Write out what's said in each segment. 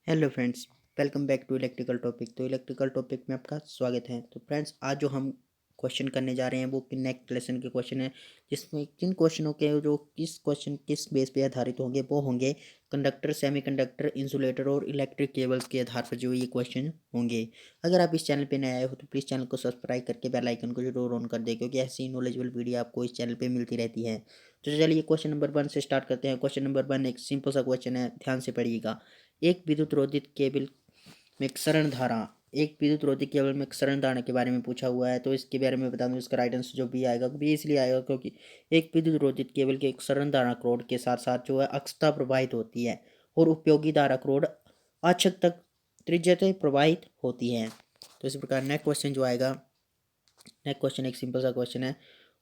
Hello friends, welcome back to electrical topic. तो electrical topic में आपका स्वागत है। तो फ्रेंड्स, आज जो हम क्वेश्चन करने जा रहे हैं वो कि नेक्स्ट लेसन के क्वेश्चन है, जिसमें किन क्वेश्चनों के जो किस क्वेश्चन किस बेस पे आधारित होंगे वो होंगे कंडक्टर, सेमीकंडक्टर, इंसुलेटर और इलेक्ट्रिक केबल्स के आधार पर जो ये क्वेश्चन होंगे। अगर आप इस चैनल पर नए आए हो तो प्लीज़ चैनल को सब्सक्राइब करके बेल आइकन को जरूर ऑन कर दें, क्योंकि ऐसी नॉलेजेबल वीडियो आपको इस चैनल पर मिलती रहती है। तो चलिए क्वेश्चन नंबर 1 से स्टार्ट करते हैं। क्वेश्चन नंबर 1 एक सिंपल सा क्वेश्चन है, ध्यान से पढ़िएगा। एक विद्युत रोधित केबल में क्षरण धारा एक विद्युत रोधी केबल में क्षरण धारा के बारे में पूछा हुआ है। तो इसके बारे में बता दूं, इसका राइट आंसर जो बी आएगा, बी इसलिए आएगा क्योंकि एक विद्युत रोधित केबल के क्षरण धारा क्रोड के साथ साथ जो है अक्षता प्रवाहित होती है और उपयोगी धारा क्रोड अक्षत तक त्रिज्या से प्रवाहित होती है। तो इस प्रकार नेक्स्ट क्वेश्चन जो आएगा, नेक्स्ट क्वेश्चन एक सिंपल सा क्वेश्चन है।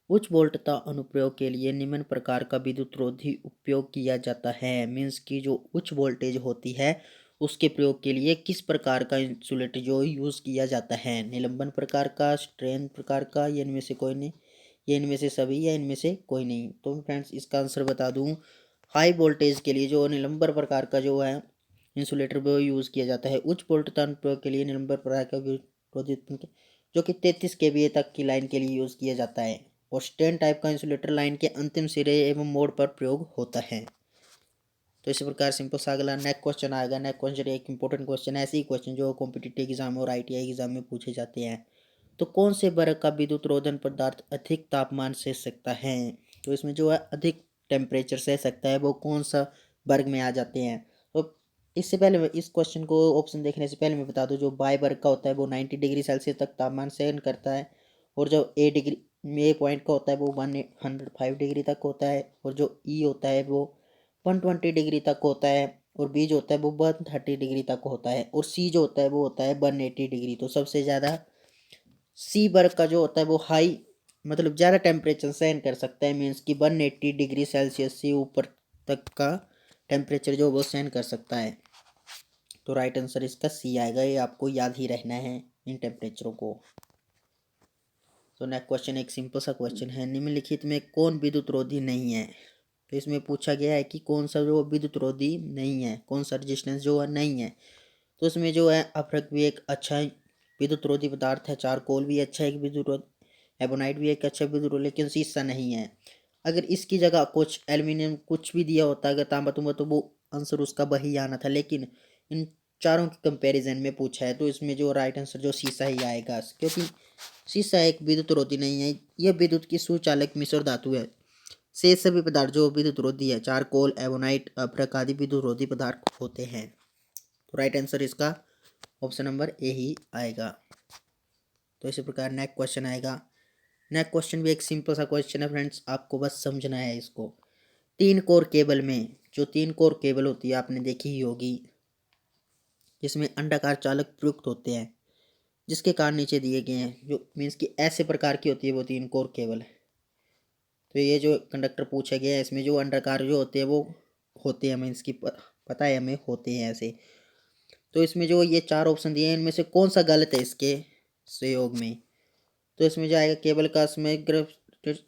उच्च वोल्टता अनुप्रयोग के लिए निम्न प्रकार का विद्युत रोधी उपयोग किया जाता है। मीन्स की जो उच्च वोल्टेज होती है उसके प्रयोग के लिए किस प्रकार का इंसुलेटर जो यूज़ किया जाता है? निलंबन प्रकार का, स्ट्रेन प्रकार का, या इनमें से कोई नहीं, या इनमें से सभी, या इनमें से कोई नहीं। तो फ्रेंड्स, इसका आंसर बता दूं, हाई वोल्टेज के लिए जो निलंबर प्रकार का जो है इंसुलेटर वो यूज़ किया जाता है। उच्च वोल्टता अनुप्रयोग के लिए निलंबर प्रकार का विद्युत जो कि 33 kVA तक की लाइन के लिए यूज़ किया जाता है और स्टेन टाइप का इंसुलेटर लाइन के अंतिम सिरे एवं मोड़ पर प्रयोग होता है। तो इसी प्रकार सिंपल सा अगला नेक्स्ट क्वेश्चन आएगा। नेक्स्ट क्वेश्चन एक इंपॉर्टेंट क्वेश्चन है, ऐसे ही क्वेश्चन जो कॉम्पिटिटिव एग्जाम और ITI एग्जाम में पूछे जाते हैं। तो कौन से वर्ग का विद्युत रोधन पदार्थ अधिक तापमान सह सकता है? तो इसमें जो है अधिक टेम्परेचर सह सकता है वो कौन सा वर्ग में आ जाते हैं? तो इससे पहले इस क्वेश्चन को ऑप्शन देखने से पहले मैं बता दूं, जो बाय वर्ग का होता है वो 90 डिग्री सेल्सियस तक तापमान सहन करता है, और जो ए पॉइंट का होता है वो 105 डिग्री तक होता है, और जो ई होता है वो 120 डिग्री तक होता है, और बी जो होता है वो 130 डिग्री तक होता है, और सी जो होता है वो होता है 180 डिग्री। तो सबसे ज़्यादा सी वर्ग का जो होता है वो हाई, मतलब ज़्यादा टेम्परेचर सहन कर सकता है। मीन्स कि 180 डिग्री सेल्सियस से ऊपर तक का टेम्परेचर जो वो सहन कर सकता है। तो राइट आंसर इसका सी आएगा, ये आपको याद ही रहना है इन टेम्परेचरों को। तो नेक्स्ट क्वेश्चन एक सिंपल सा क्वेश्चन है, निम्नलिखित में कौन विद्युत रोधी नहीं है? तो इसमें पूछा गया है कि कौन सा जो विद्युत रोधी नहीं है, कौन सा रेजिस्टेंस जो है नहीं है। तो इसमें जो है अपरक भी एक अच्छा विद्युत रोधी पदार्थ है, चारकोल भी अच्छा एक विद्युत रोधी, एबोनाइट भी एक अच्छा विद्युत रोधी, लेकिन शीशा नहीं है। अगर इसकी जगह कुछ एल्यूमिनियम कुछ भी दिया होता, अगर तांबा तुंबा, तो वो आंसर उसका वही आना था, लेकिन इन चारों के कंपैरिजन में पूछा है तो इसमें जो राइट आंसर जो शीशा ही आएगा, क्योंकि शीशा एक विद्युत रोधी नहीं है। यह विद्युत की सुचालक मिश्र धातु है। शेष सभी पदार्थ जो विद्युत रोधी है, चारकोल, एबोनाइट, अपरक आदि विद्युत रोधी पदार्थ होते हैं। तो राइट आंसर इसका ऑप्शन नंबर ए ही आएगा। तो इसी प्रकार नेक्स्ट क्वेश्चन आएगा। नेक्स्ट क्वेश्चन भी एक सिंपल सा क्वेश्चन है फ्रेंड्स, आपको बस समझना है इसको। तीन कोर केबल में, जो तीन कोर केबल होती है आपने देखी ही होगी, जिसमें अंडाकार चालक प्रयुक्त होते हैं, जिसके कारण नीचे दिए गए हैं, जो मीन्स कि ऐसे प्रकार की होती है वो तीन कोर केबल। तो ये जो कंडक्टर पूछा गया है इसमें जो अंडाकार जो होते हैं वो होते हैं, मीन्स की पता है हमें, होते हैं ऐसे। तो इसमें जो ये चार ऑप्शन दिए हैं इनमें से कौन सा गलत है इसके सहयोग में? तो इसमें जो आएगा केबल का समग्र,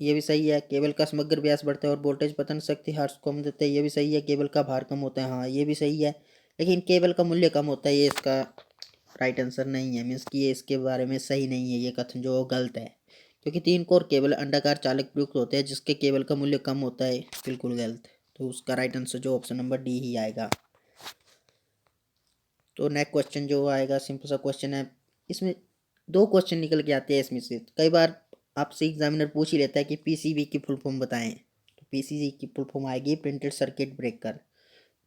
ये भी सही है। केबल का समग्र व्यास बढ़ता है और वोल्टेज पतन शक्ति हर्ट्ज कम देता है, ये भी सही है। केबल का भार कम होता है, हाँ ये भी सही है। लेकिन केबल का मूल्य कम होता है, ये इसका राइट आंसर नहीं है। मीन्स कि ये इसके बारे में सही नहीं है, ये कथन जो गलत है, क्योंकि तीन कोर केबल अंडाकार चालक प्रयुक्त होते हैं जिसके केबल का मूल्य कम होता है, बिल्कुल गलत। तो उसका राइट आंसर जो ऑप्शन नंबर डी ही आएगा। तो नेक्स्ट क्वेश्चन जो आएगा सिंपल सा क्वेश्चन है, इसमें दो क्वेश्चन निकल के आते हैं इसमें से। कई बार आपसे एग्जामिनर पूछ ही लेता है कि पीसीबी की फुल फॉर्म बताएं। तो पीसीबी की फुल फॉर्म आएगी printed circuit breaker,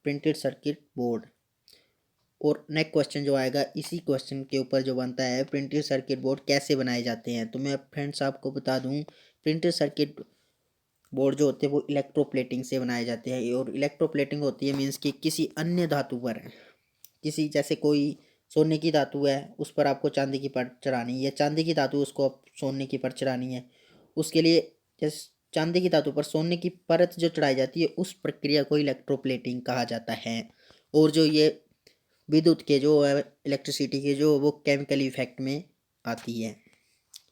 printed circuit board. और नेक्स्ट क्वेश्चन जो आएगा इसी क्वेश्चन के ऊपर जो बनता है, प्रिंटेड सर्किट बोर्ड कैसे बनाए जाते हैं। तो मैं फ्रेंड्स आपको बता दूं, प्रिंटेड सर्किट बोर्ड जो होते हैं वो इलेक्ट्रोप्लेटिंग से बनाए जाते हैं। और इलेक्ट्रोप्लेटिंग होती है मीन्स कि किसी अन्य धातु पर, किसी जैसे कोई सोने की धातु है उस पर आपको चांदी की परत चढ़ानी है, या चांदी की धातु उसको सोने की परत चढ़ानी है, उसके लिए जैसे चांदी की धातु पर सोने की परत जो चढ़ाई जाती है उस प्रक्रिया को इलेक्ट्रोप्लेटिंग कहा जाता है। और जो ये विद्युत के जो है, इलेक्ट्रिसिटी के जो, वो केमिकल इफेक्ट में आती है।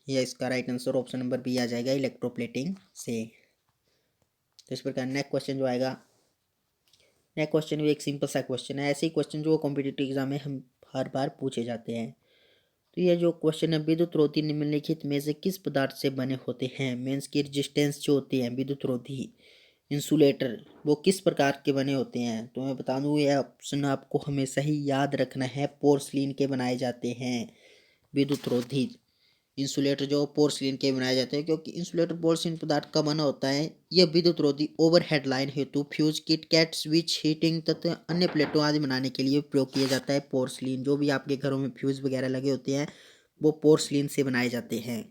यह इसका right answer option number B आ जाएगा, इलेक्ट्रोप्लेटिंग से। तो इस प्रकार नेक्स्ट क्वेश्चन जो आएगा, नेक्स्ट क्वेश्चन भी एक सिंपल सा क्वेश्चन है, ऐसे ही क्वेश्चन जो कॉम्पिटिटिव एग्जाम में हम हर बार पूछे जाते हैं। तो ये जो क्वेश्चन है, विद्युत रोधी निम्नलिखित में से किस पदार्थ से बने होते हैं। मीन्स की रेजिस्टेंस जो होती है विद्युत रोधी इंसुलेटर, वो किस प्रकार के बने होते हैं। तो मैं बता दूं ये ऑप्शन आपको हमेशा ही याद रखना है, पोर्सलिन के बनाए जाते हैं विद्युत रोधी इंसुलेटर, जो पोर्सलिन के बनाए जाते हैं, क्योंकि इंसुलेटर पोर्सलिन पदार्थ का बना होता है। यह विद्युत रोधी ओवरहेड लाइन हेतु fuse kit kat switch heating तथा अन्य प्लेटों आदि बनाने के लिए उपयोग किया जाता है। पोर्सलिन, जो भी आपके घरों में फ्यूज वगैरह लगे होते हैं वो पोर्सलिन से बनाए जाते हैं।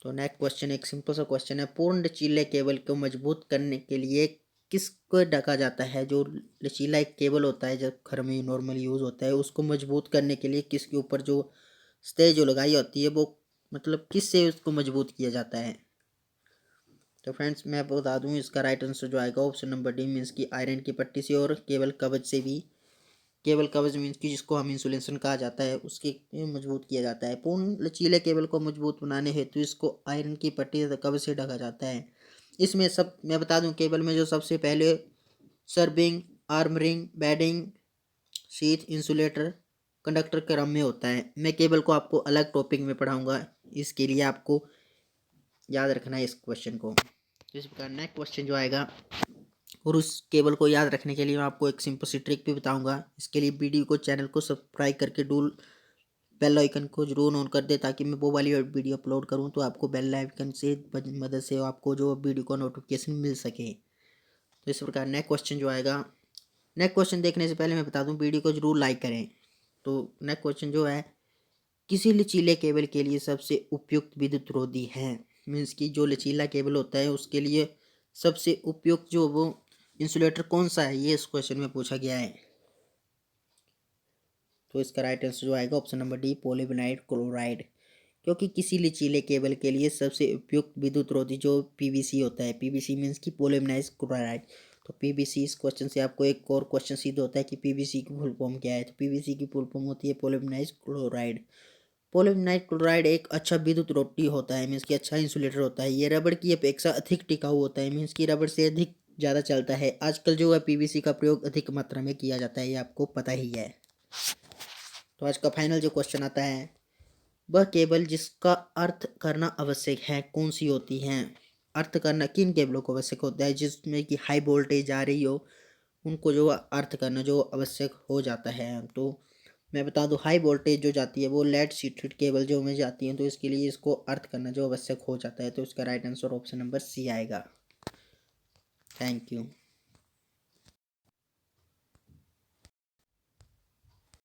तो नेक्स्ट क्वेश्चन एक सिंपल सा क्वेश्चन है, पूर्ण लचीले केबल को मजबूत करने के लिए किसको ढका जाता है। जो लचीला एक केबल होता है जब घर में नॉर्मल यूज़ होता है, उसको मजबूत करने के लिए किसके ऊपर जो स्टे जो लगाई होती है वो मतलब किससे उसको मजबूत किया जाता है। तो फ्रेंड्स मैं बता दूं इसका राइट आंसर जो आएगा ऑप्शन नंबर डी, मीन्स की आयरन की पट्टी से और केबल कवच से भी। केबल कवच मीन्स की जिसको हम इंसुलेशन कहा जाता है, उसके मजबूत किया जाता है। पूर्ण लचीले केबल को मजबूत बनाने हेतु इसको आयरन की पट्टी तथा कवच से ढका जाता है। इसमें सब मैं बता दूं केबल में जो सबसे पहले serving, armouring, bedding, sheath, insulator, conductor क्रम में होता है। मैं केबल को आपको अलग टॉपिक में पढ़ाऊंगा, इसके लिए आपको याद रखना है इस क्वेश्चन को। इस प्रकार नेक्स्ट क्वेश्चन जो आएगा, और उस केबल को याद रखने के लिए मैं आपको एक सिंपल सी ट्रिक भी बताऊंगा। इसके लिए वीडियो को चैनल को सब्सक्राइब करके बेल आइकन को जरूर ऑन कर दे, ताकि मैं वो वाली वीडियो अपलोड करूं तो आपको बेल आइकन से मदद से आपको जो वीडियो का नोटिफिकेशन मिल सके। तो इस प्रकार नेक्स्ट क्वेश्चन जो आएगा, नेक्स्ट क्वेश्चन देखने से पहले मैं बता दूं वीडियो को जरूर लाइक करें। तो नेक्स्ट क्वेश्चन जो है, किसी लचीले केबल के लिए सबसे उपयुक्त विद्युत रोधी है। मीन्स की जो लचीला केबल होता है उसके लिए सबसे उपयुक्त जो वो इंसुलेटर कौन सा है, ये इस क्वेश्चन में पूछा गया है। तो इसका राइट आंसर जो आएगा option number D, polyvinyl chloride. क्योंकि किसी लचीले केबल के लिए सबसे उपयुक्त विद्युत रोधी जो पीवीसी होता है, पीवीसी मीन्स की पॉलीविनाइल क्लोराइड। तो पीवीसी, इस क्वेश्चन से आपको एक और क्वेश्चन सिद्ध होता है कि पीवीसी की फुल फॉर्म क्या है। तो पीवीसी की फुल फॉर्म होती है पॉलीविनाइल क्लोराइड। पॉलीविनाइल क्लोराइड एक अच्छा विद्युत रोधी होता है, मीन्स की अच्छा इंसुलेटर होता है। ये रबड़ की अपेक्षा अधिक टिकाऊ होता है, मीन्स की रबड़ से अधिक ज़्यादा चलता है। आजकल जो है पीवीसी का प्रयोग अधिक मात्रा में किया जाता है, ये आपको पता ही है। तो आज का फाइनल जो क्वेश्चन आता है, वह केबल जिसका अर्थ करना आवश्यक है कौन सी होती हैं। अर्थ करना किन केबलों को आवश्यक होता है, जिसमें कि हाई वोल्टेज आ रही हो, उनको जो अर्थ करना जो आवश्यक हो जाता है। तो मैं बता दूं हाई वोल्टेज जो जाती है वो लेड शीटेड केबल जो में जाती है, तो इसके लिए इसको अर्थ करना जो आवश्यक हो जाता है। तो इसका right answer option number C आएगा। Thank you.